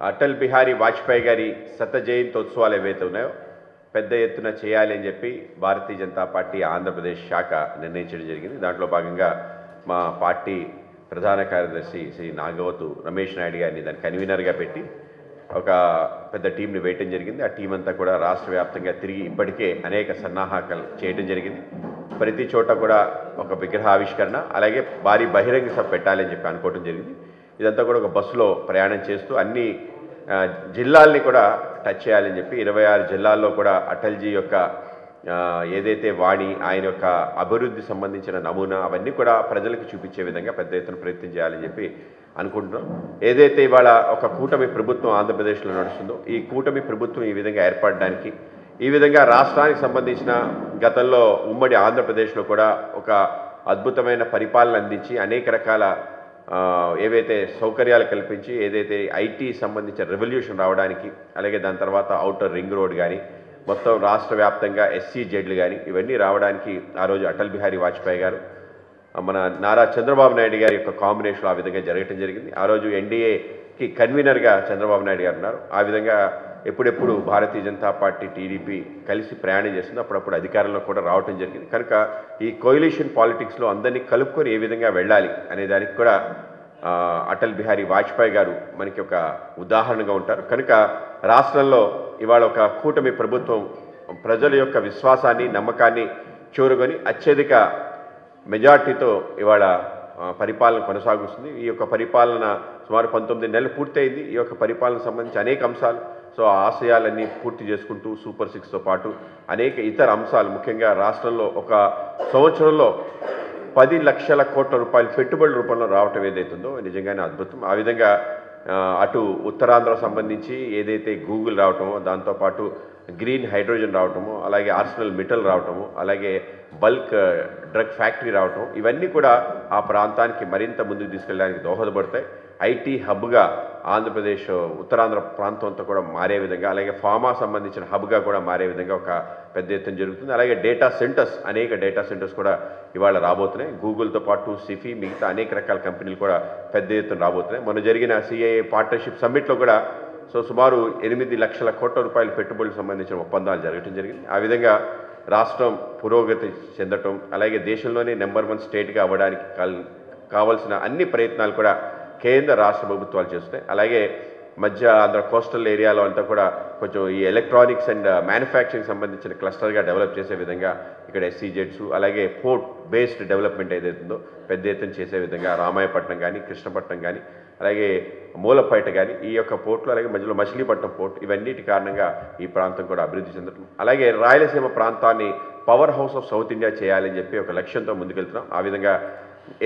అటల్ బిహారీ వాజ్పేయి గారి శత జయంతోత్సవాలు ఏవైతే ఉన్నాయో పెద్ద ఎత్తున చేయాలి అని చెప్పి భారతీయ జనతా పార్టీ ఆంధ్రప్రదేశ్ శాఖ నిర్ణయించడం జరిగింది. దాంట్లో భాగంగా మా పార్టీ ప్రధాన కార్యదర్శి శ్రీ నాగవతు రమేష్ నాయుడు గారిని దాని కన్వీనర్గా పెట్టి ఒక పెద్ద టీంని వేయటం జరిగింది. ఆ టీం అంతా కూడా రాష్ట్ర వ్యాప్తంగా తిరిగి ఇప్పటికే అనేక సన్నాహకాలు చేయడం జరిగింది. ప్రతి చోట కూడా ఒక విగ్రహ ఆవిష్కరణ అలాగే భారీ బహిరంగ సభ పెట్టాలని చెప్పి అనుకోవడం జరిగింది. ఇదంతా కూడా ఒక బస్సులో ప్రయాణం చేస్తూ అన్ని జిల్లాల్ని కూడా టచ్ చేయాలని చెప్పి 26 జిల్లాల్లో కూడా అటల్జీ యొక్క ఏదైతే వాణి ఆయన యొక్క అభివృద్ధి సంబంధించిన నమూనా అవన్నీ కూడా ప్రజలకు చూపించే విధంగా పెద్ద ఎత్తున ప్రయత్నం చేయాలని చెప్పి అనుకుంటున్నాం. ఏదైతే ఇవాళ ఒక కూటమి ప్రభుత్వం ఆంధ్రప్రదేశ్లో నడుస్తుందో ఈ కూటమి ప్రభుత్వం ఈ విధంగా ఏర్పడడానికి ఈ విధంగా రాష్ట్రానికి సంబంధించిన గతంలో ఉమ్మడి ఆంధ్రప్రదేశ్లో కూడా ఒక అద్భుతమైన పరిపాలన అందించి అనేక రకాల ఏవైతే సౌకర్యాలు కల్పించి ఏదైతే ఐటీ సంబంధించిన రెవల్యూషన్ రావడానికి అలాగే దాని తర్వాత ఔటర్ రింగ్ రోడ్ కానీ మొత్తం రాష్ట్ర వ్యాప్తంగా SCZలు కానీ ఇవన్నీ రావడానికి ఆ రోజు అటల్ బిహారీ వాజ్పేయి గారు మన నారా చంద్రబాబు నాయుడు గారి యొక్క కాంబినేషన్లో ఆ విధంగా జరగటం జరిగింది. ఆ రోజు ఎన్డీఏకి కన్వీనర్గా చంద్రబాబు నాయుడు గారు ఉన్నారు. ఆ విధంగా ఎప్పుడెప్పుడు భారతీయ జనతా పార్టీ టీడీపీ కలిసి ప్రయాణం చేస్తుంది, అప్పుడప్పుడు అధికారంలో కూడా రావటం జరిగింది. కనుక ఈ కోయిలిషన్ పాలిటిక్స్లో అందరినీ కలుపుకొని ఏ విధంగా వెళ్ళాలి అనే దానికి కూడా అటల్ బిహారీ వాజ్పేయి గారు మనకి ఒక ఉదాహరణగా ఉంటారు. కనుక రాష్ట్రంలో ఇవాళ ఒక కూటమి ప్రభుత్వం ప్రజల యొక్క విశ్వాసాన్ని నమ్మకాన్ని చూరుకొని అత్యధిక మెజార్టీతో ఇవాళ పరిపాలన కొనసాగుతుంది. ఈ యొక్క పరిపాలన సుమారు 19 నెలలు పూర్తయింది. ఈ యొక్క పరిపాలన సంబంధించి అనేక అంశాలు ఆశయాలన్నీ పూర్తి చేసుకుంటూ సూపర్ 6తో పాటు అనేక ఇతర అంశాలు ముఖ్యంగా రాష్ట్రంలో ఒక సంవత్సరంలో 10 లక్షల కోట్ల రూపాయలు పెట్టుబడుల రూపంలో రావటం ఏదైతుందో నిజంగానే అద్భుతం. ఆ విధంగా అటు ఉత్తరాంధ్ర సంబంధించి ఏదైతే గూగుల్ రావటమో దాంతోపాటు గ్రీన్ హైడ్రోజన్ రావటము అలాగే ఆర్సెనల్ మెటల్ రావటము అలాగే బల్క్ డ్రగ్ ఫ్యాక్టరీ రావటం ఇవన్నీ కూడా ఆ ప్రాంతానికి మరింత ముందుకు తీసుకెళ్ళడానికి దోహదపడతాయి. ఐటీ హబ్గా ఆంధ్రప్రదేశ్ ఉత్తరాంధ్ర ప్రాంతం అంతా కూడా మారే విధంగా అలాగే ఫార్మా సంబంధించిన హబ్గా కూడా మారే విధంగా ఒక పెద్ద ఎత్తున జరుగుతుంది. అలాగే డేటా సెంటర్స్ అనేక డేటా సెంటర్స్ కూడా ఇవాళ రాబోతున్నాయి. గూగుల్తో పాటు సిఫీ మిగతా అనేక రకాల కంపెనీలు కూడా పెద్ద ఎత్తున రాబోతున్నాయి. మొన్న జరిగిన CII పార్ట్నర్షిప్ సమ్మిట్లో కూడా సుమారు 8 లక్షల కోట్ల రూపాయల పెట్టుబడులకు సంబంధించిన ఒప్పందాలు జరగడం జరిగింది. ఆ విధంగా రాష్ట్రం పురోగతి చెందటం అలాగే దేశంలోనే నెంబర్ 1 స్టేట్గా అవ్వడానికి కావాల్సిన అన్ని ప్రయత్నాలు కూడా కేంద్ర రాష్ట్ర ప్రభుత్వాలు చేస్తున్నాయి. అలాగే మధ్య ఆంధ్ర కోస్టల్ ఏరియాలో అంతా కూడా కొంచెం ఈ ఎలక్ట్రానిక్స్ అండ్ మ్యానుఫ్యాక్చరింగ్ సంబంధించిన క్లస్టర్గా డెవలప్ చేసే విధంగా ఇక్కడ SCZs అలాగే పోర్ట్ బేస్డ్ డెవలప్మెంట్ ఏదైతుందో పెద్ద ఎత్తున చేసే విధంగా రామాయపట్నం కానీ కృష్ణపట్నం కానీ అలాగే మూలపేట కానీ ఈ యొక్క పోర్టులు అలాగే మధ్యలో మచిలీపట్నం పోర్ట్ ఇవన్నిటి కారణంగా ఈ ప్రాంతం కూడా అభివృద్ధి చెందడం అలాగే రాయలసీమ ప్రాంతాన్ని power house of south India చేయాలని చెప్పి ఒక లక్ష్యంతో ముందుకెళ్తున్నాం. ఆ విధంగా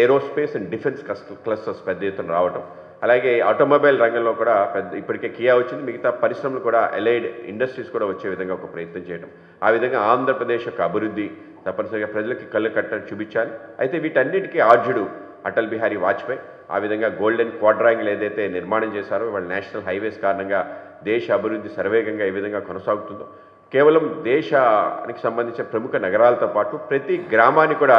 ఏరోస్పేస్ అండ్ డిఫెన్స్ క్లస్టర్స్ పెద్ద ఎత్తున రావడం అలాగే ఆటోమొబైల్ రంగంలో కూడా ఇప్పటికే కియా వచ్చింది, మిగతా పరిశ్రమలు కూడా అలైడ్ ఇండస్ట్రీస్ కూడా వచ్చే విధంగా ఒక ప్రయత్నం చేయడం. ఆ విధంగా ఆంధ్రప్రదేశ్ యొక్క అభివృద్ధి తప్పనిసరిగా ప్రజలకి కళ్ళు కట్టని చూపించాలి. అయితే వీటన్నిటికీ ఆర్జుడు అటల్ బిహారీ వాజ్పేయి. ఆ విధంగా గోల్డెన్ క్వాడ్రాంగిల్ ఏదైతే నిర్మాణం చేశారో ఇవాళ నేషనల్ హైవేస్ కారణంగా దేశ అభివృద్ధి సర్వేగంగా ఏ విధంగా కొనసాగుతుందో కేవలం దేశానికి సంబంధించిన ప్రముఖ నగరాలతో పాటు ప్రతి గ్రామాన్ని కూడా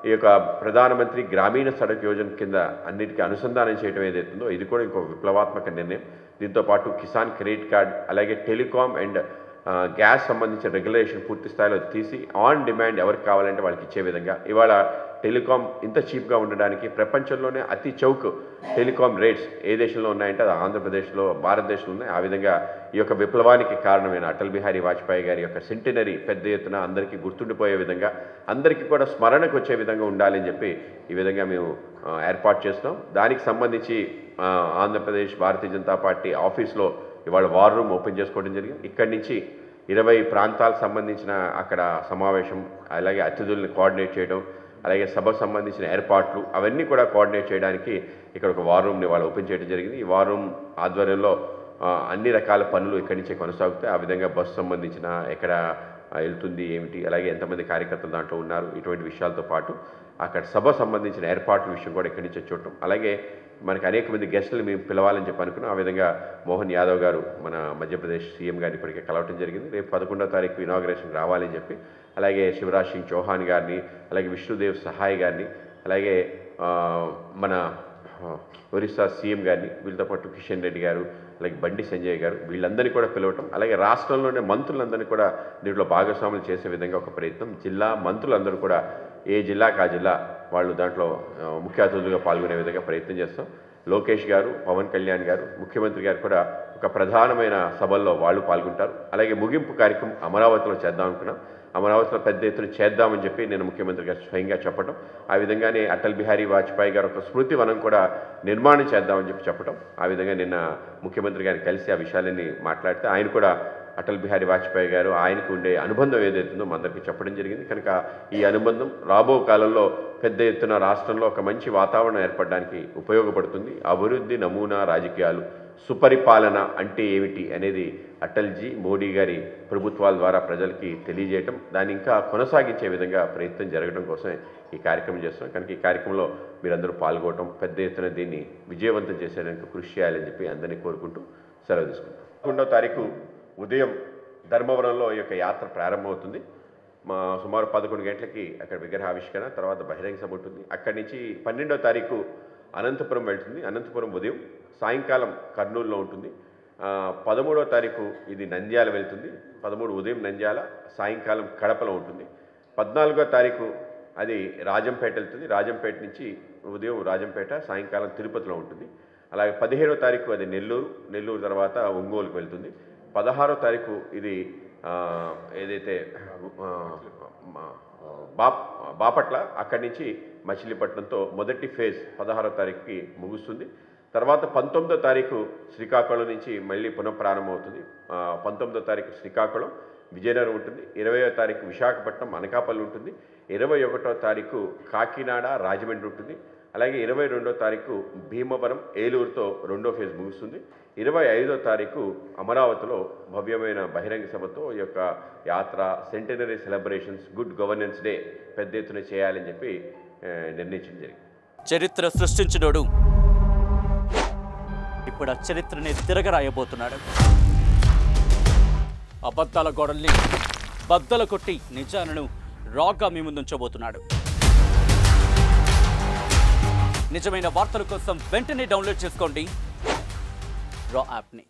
ఈ యొక్క ప్రధానమంత్రి గ్రామీణ సడక్ యోజన కింద అన్నిటికీ అనుసంధానం చేయడం ఏదైతుందో ఇది కూడా ఇంకో విప్లవాత్మక నిర్ణయం. దీంతోపాటు కిసాన్ క్రెడిట్ కార్డ్ అలాగే టెలికాం అండ్ గ్యాస్ సంబంధించిన రెగ్యులేషన్ పూర్తి స్థాయిలో తీసి ఆన్ డిమాండ్ ఎవరికి కావాలంటే వాళ్ళకి ఇచ్చే విధంగా ఇవాళ టెలికాం ఇంత చీప్గా ఉండడానికి ప్రపంచంలోనే అతి చౌక్ టెలికాం రేట్స్ ఏ దేశంలో ఉన్నాయంటే అది ఆంధ్రప్రదేశ్లో భారతదేశంలో ఉన్నాయి. ఆ విధంగా ఈ యొక్క విప్లవానికి కారణమైన అటల్ బిహారీ వాజ్పేయి గారి యొక్క సెంటినరీ పెద్ద ఎత్తున అందరికీ గుర్తుండిపోయే విధంగా అందరికీ కూడా స్మరణకు వచ్చే విధంగా ఉండాలని చెప్పి ఈ విధంగా మేము ఏర్పాటు చేస్తున్నాం. దానికి సంబంధించి ఆంధ్రప్రదేశ్ భారతీయ జనతా పార్టీ ఆఫీస్లో ఇవాళ వార్ రూమ్ ఓపెన్ చేసుకోవడం జరిగింది. ఇక్కడి నుంచి 20 ప్రాంతాలకు సంబంధించిన అక్కడ సమావేశం అలాగే అతిథుల్ని కోఆర్డినేట్ చేయడం అలాగే సభకు సంబంధించిన ఏర్పాట్లు అవన్నీ కూడా కోఆర్డినేట్ చేయడానికి ఇక్కడ ఒక వార్ రూమ్ని వాళ్ళు ఓపెన్ చేయడం జరిగింది. ఈ వార్ రూమ్ ఆధ్వర్యంలో అన్ని రకాల పనులు ఇక్కడి నుంచే కొనసాగుతాయి. ఆ విధంగా బస్సు సంబంధించిన ఎక్కడ వెళ్తుంది ఏమిటి అలాగే ఎంతమంది కార్యకర్తలు దాంట్లో ఉన్నారు ఇటువంటి విషయాలతో పాటు అక్కడ సభ సంబంధించిన ఏర్పాట్ల విషయం కూడా ఇక్కడి నుంచే చూడటం అలాగే మనకి అనేక మంది గెస్టులు మేము పిలవాలని చెప్పి అనుకున్నాం. ఆ విధంగా మోహన్ యాదవ్ గారు మన మధ్యప్రదేశ్ సీఎం గారిని ఇప్పటికే కలవటం జరిగింది. రేపు 11వ తారీఖు ఇనాగ్రేషన్ రావాలని చెప్పి అలాగే శివరాజ్ సింగ్ చౌహాన్ గారిని అలాగే విష్ణుదేవ్ సహాయ్ గారిని అలాగే మన ఒరిస్సా సీఎం గారిని, వీళ్ళతో పాటు కిషన్ రెడ్డి గారు, అలాగే బండి సంజయ్ గారు, వీళ్ళందరినీ కూడా పిలవటం, అలాగే రాష్ట్రంలోనే మంత్రులందరినీ కూడా దీంట్లో భాగస్వాములు చేసే విధంగా ఒక ప్రయత్నం. జిల్లా మంత్రులందరూ కూడా ఏ జిల్లాకు ఆ జిల్లా వాళ్ళు దాంట్లో ముఖ్య అతిథులుగా పాల్గొనే విధంగా ప్రయత్నం చేస్తాం. లోకేష్ గారు, పవన్ కళ్యాణ్ గారు, ముఖ్యమంత్రి గారు కూడా ఒక ప్రధానమైన సభల్లో వాళ్ళు పాల్గొంటారు. అలాగే ముగింపు కార్యక్రమం అమరావతిలో చేద్దాం అనుకున్నాం. అమరావతిలో పెద్ద ఎత్తున చేద్దామని చెప్పి నేను ముఖ్యమంత్రి గారు స్వయంగా చెప్పడం, ఆ విధంగానే అటల్ బిహారీ వాజ్పేయి గారు ఒక స్మృతి వనం కూడా నిర్మాణం చేద్దామని చెప్పడం, ఆ విధంగా నిన్న ముఖ్యమంత్రి గారిని కలిసి ఆ విషయాలన్నీ మాట్లాడితే ఆయన కూడా అటల్ బిహారీ వాజ్పేయి గారు ఆయనకు ఉండే అనుబంధం ఏదైతుందో అందరికీ చెప్పడం జరిగింది. కనుక ఈ అనుబంధం రాబో కాలంలో పెద్ద ఎత్తున రాష్ట్రంలో ఒక మంచి వాతావరణం ఏర్పడడానికి ఉపయోగపడుతుంది. అభివృద్ధి, నమూనా రాజకీయాలు, సుపరిపాలన అంటే ఏమిటి అనేది అటల్జీ, మోడీ గారి ప్రభుత్వాల ద్వారా ప్రజలకి తెలియజేయటం, దాన్ని ఇంకా కొనసాగించే విధంగా ప్రయత్నం జరగడం కోసమే ఈ కార్యక్రమం చేస్తున్నాం. కనుక ఈ కార్యక్రమంలో మీరందరూ పాల్గొనడం, పెద్ద ఎత్తున దీన్ని విజయవంతం చేసేందుకు కృషి చేయాలని చెప్పి అందరినీ కోరుకుంటూ సెలవు తీసుకుంటాం. 11వ తారీఖు ఉదయం ధర్మవరంలో ఈ యొక్క యాత్ర ప్రారంభమవుతుంది. సుమారు 11 గంటలకి అక్కడ విగ్రహావిష్కరణ, తర్వాత బహిరంగ సభ ఉంటుంది. అక్కడి నుంచి 12వ తారీఖు అనంతపురం వెళ్తుంది. అనంతపురం ఉదయం, సాయంకాలం కర్నూలులో ఉంటుంది. 13వ తారీఖు ఇది నంద్యాల వెళ్తుంది. 13 ఉదయం నంద్యాల, సాయంకాలం కడపలో ఉంటుంది. 14వ తారీఖు అది రాజంపేట వెళ్తుంది. రాజంపేట నుంచి ఉదయం రాజంపేట, సాయంకాలం తిరుపతిలో ఉంటుంది. అలాగే 15వ తారీఖు అది నెల్లూరు, నెల్లూరు తర్వాత ఒంగోలుకు వెళ్తుంది. 16వ తారీఖు ఇది ఏదైతే బాపట్ల, అక్కడి నుంచి మచిలీపట్నంతో మొదటి ఫేజ్ 16వ తారీఖుకి ముగుస్తుంది. తర్వాత 19వ తారీఖు శ్రీకాకుళం నుంచి మళ్ళీ పునఃప్రారంభమవుతుంది. 19వ తారీఖు శ్రీకాకుళం, విజయనగరం ఉంటుంది. 20వ తారీఖు విశాఖపట్నం, అనకాపల్లి ఉంటుంది. 21వ తారీఖు కాకినాడ, రాజమండ్రి ఉంటుంది. అలాగే 22వ తారీఖు భీమవరం, ఏలూరుతో రెండో ఫేజ్ ముగుస్తుంది. 25వ తారీఖు అమరావతిలో భవ్యమైన బహిరంగ సభతో ఈ యొక్క యాత్ర, centenary celebrations, good governance day పెద్ద ఎత్తున చేయాలని చెప్పి నిర్ణయించడం జరిగింది. చరిత్ర సృష్టించినోడు ఇప్పుడు ఆ చరిత్రని తిరగరాయబోతున్నాడు. అబద్ధాల గోడల్ని బద్దల కొట్టి నిజాలను రాగా మీ ముందుంచబోతున్నాడు. నిజమైన వార్తల కోసం వెంటనే డౌన్లోడ్ చేసుకోండి రా యాప్ని.